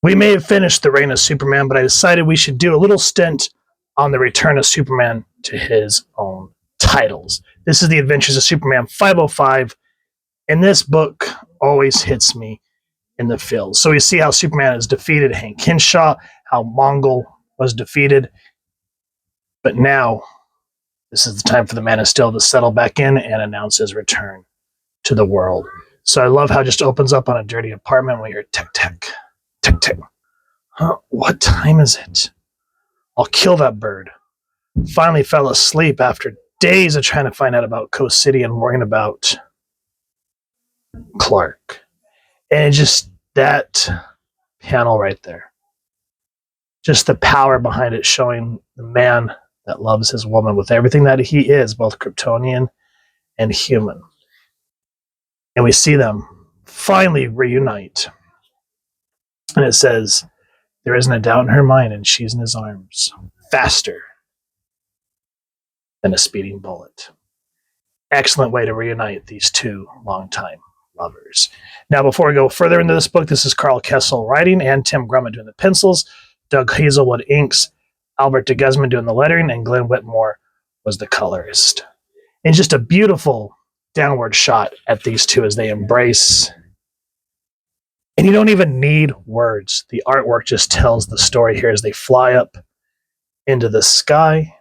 We may have finished the reign of Superman, but I decided we should do a little stint on the return of Superman to his own titles. This is the Adventures of Superman 505, and this book always hits me in the feels. So we see how Superman has defeated Hank Henshaw, how Mongol was defeated, but now this is the time for the Man of Steel to settle back in and announce his return to the world. So I love how it just opens up on a dirty apartment. We hear tick, tick, tick, tick. Huh? What time is it? I'll kill that bird. Finally fell asleep after days of trying to find out about Coast City and worrying about Clark. And just that panel right there. Just the power behind it, showing the man that loves his woman with everything that he is, both Kryptonian and human. And we see them finally reunite. And it says, there isn't a doubt in her mind, and she's in his arms, faster than a speeding bullet. Excellent way to reunite these two longtime lovers. Now, before we go further into this book, this is Carl Kessel writing and Tim Grummett doing the pencils, Doug Hazelwood inks, Albert de Guzman doing the lettering, and Glenn Whitmore was the colorist. And just a beautiful downward shot at these two as they embrace. And you don't even need words. The artwork just tells the story here as they fly up into the sky.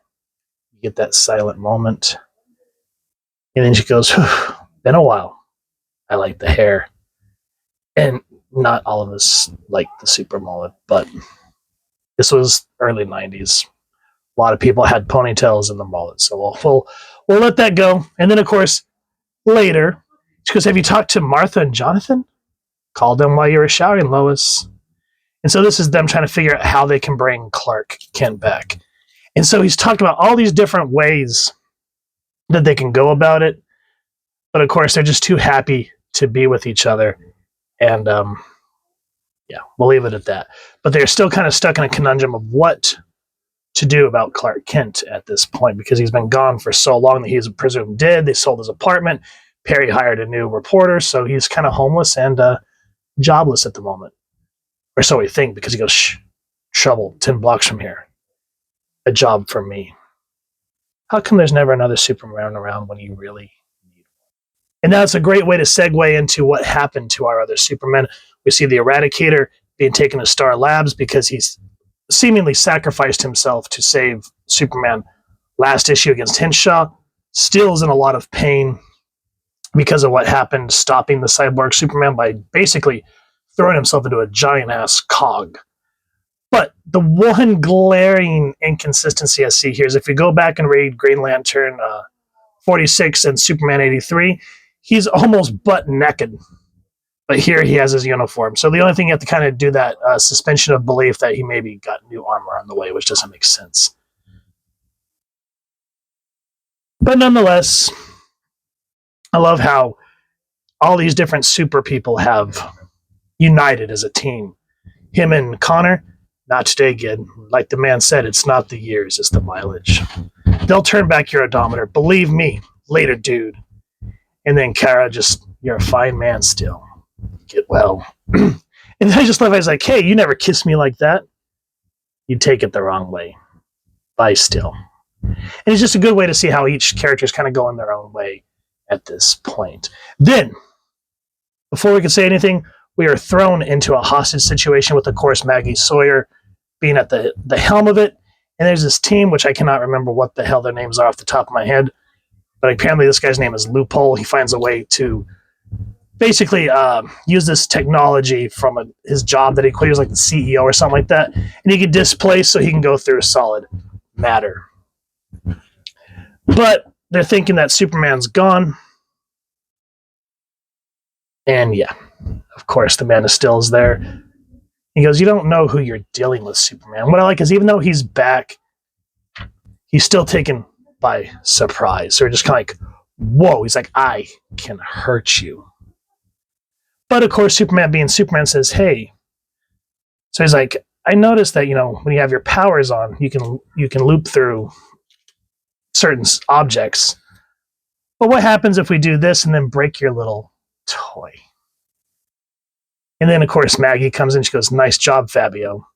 You get that silent moment. And then she goes, been a while. I like the hair. And not all of us like the super mullet, but this was early 90s. A lot of people had ponytails in the mullet, so we'll let that go. And then, of course, later, she goes, have you talked to Martha and Jonathan? Called them while you were shouting, Lois. And so this is them trying to figure out how they can bring Clark Kent back. And so he's talked about all these different ways that they can go about it. But of course, they're just too happy to be with each other. And yeah, we'll leave it at that. But they're still kind of stuck in a conundrum of what to do about Clark Kent at this point, because he's been gone for so long that he's presumed dead. They sold his apartment. Perry hired a new reporter, so he's kind of homeless and jobless at the moment. Or so we think, because he goes, shh, trouble, 10 blocks from here. A job for me. How come there's never another Superman around when you really need one? And that's a great way to segue into what happened to our other Supermen. We see the Eradicator being taken to Star Labs because he's seemingly sacrificed himself to save Superman. Last issue against Henshaw. Still is in a lot of pain because of what happened, stopping the cyborg Superman by basically throwing himself into a giant-ass cog. But the one glaring inconsistency I see here is if you go back and read Green Lantern 46 and Superman 83, he's almost butt-naked. But here he has his uniform. So the only thing you have to kind of do that suspension of belief that he maybe got new armor on the way, which doesn't make sense. But nonetheless, I love how all these different super people have united as a team. Him and Connor, not today, kid. Like the man said, it's not the years, it's the mileage. They'll turn back your odometer. Believe me, later, dude. And then Kara, just, you're a fine man still. Get well. And I just love it. I was like, hey, you never kissed me like that. You take it the wrong way. Bye still. And it's just a good way to see how each character is kind of going their own way at this point. Then, before we can say anything, we are thrown into a hostage situation with, of course, Maggie Sawyer being at the helm of it. And there's this team, which I cannot remember what the hell their names are off the top of my head. But apparently this guy's name is Loophole. He finds a way to basically use this technology from his job that he quit. He was like the CEO or something like that. And he get displaced so he can go through solid matter. But they're thinking that Superman's gone. And yeah, of course, the Man of Steel is there. He goes, you don't know who you're dealing with, Superman. What I like is even though he's back, he's still taken by surprise. So we're just kind of like, whoa. He's like, I can hurt you. But of course, Superman being Superman says, hey. So he's like, I noticed that, when you have your powers on, you can loop through certain objects. But what happens if we do this and then break your little toy? And then, of course, Maggie comes in. She goes, nice job, Fabio.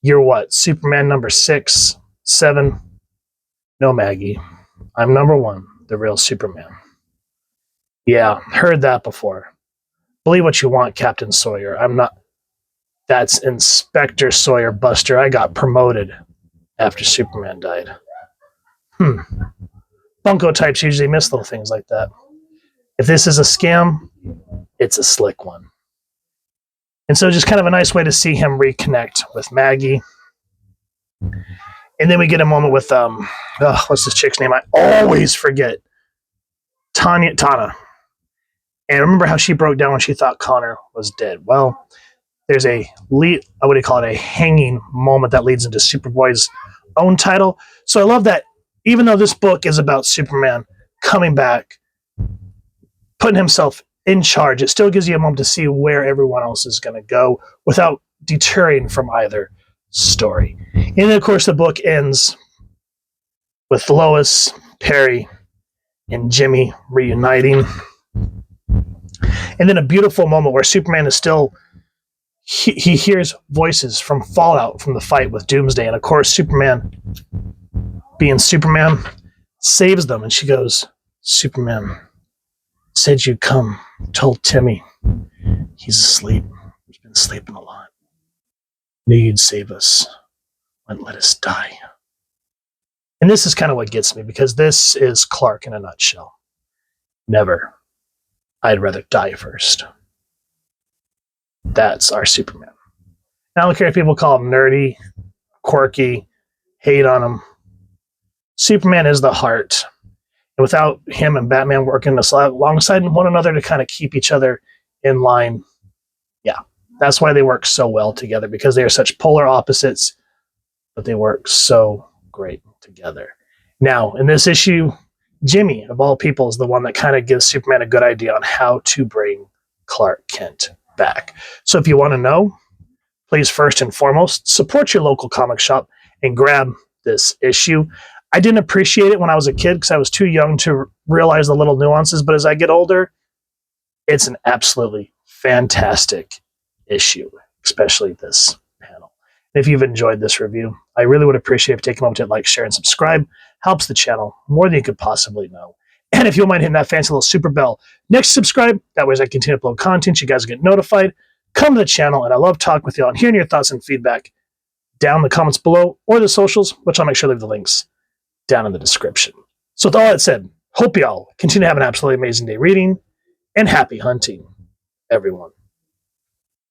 You're what? Superman number 6, 7? No, Maggie. I'm number 1, the real Superman. Yeah, heard that before. Believe what you want, Captain Sawyer. I'm not. That's Inspector Sawyer Buster. I got promoted after Superman died. Bunko types usually miss little things like that. If this is a scam, it's a slick one. And so just kind of a nice way to see him reconnect with Maggie. And then we get a moment with, what's this chick's name? I always forget. Tana. And remember how she broke down when she thought Connor was dead. Well, there's a hanging moment that leads into Superboy's own title. So I love that even though this book is about Superman coming back, putting himself in charge, it still gives you a moment to see where everyone else is going to go without deterring from either story. And then, of course, the book ends with Lois, Perry, and Jimmy reuniting. And then a beautiful moment where Superman is still, he hears voices from Fallout from the fight with Doomsday. And of course, Superman, being Superman, saves them. And she goes, Superman said you'd come, told Timmy. He's asleep. He's been sleeping a lot. Knew you'd save us. Wouldn't let us die. And this is kind of what gets me, because this is Clark in a nutshell. Never. I'd rather die first. That's our Superman. I don't care if people call him nerdy, quirky, hate on him. Superman is the heart. And without him and Batman working alongside one another to kind of keep each other in line, yeah, that's why they work so well together, because they are such polar opposites, but they work so great together. Now, in this issue, Jimmy, of all people, is the one that kind of gives Superman a good idea on how to bring Clark Kent back. So if you want to know, please first and foremost, support your local comic shop and grab this issue. I didn't appreciate it when I was a kid because I was too young to realize the little nuances, but as I get older, it's an absolutely fantastic issue, especially this panel. If you've enjoyed this review, I really would appreciate if you take a moment to like, share, and subscribe. Helps the channel more than you could possibly know. And if you don't mind hitting that fancy little super bell next to subscribe, that way as I continue to upload content, you guys get notified. Come to the channel, and I love talking with you all and hearing your thoughts and feedback down in the comments below or the socials, which I'll make sure to leave the links down in the description. So with all that said, hope y'all continue to have an absolutely amazing day reading, and happy hunting, everyone.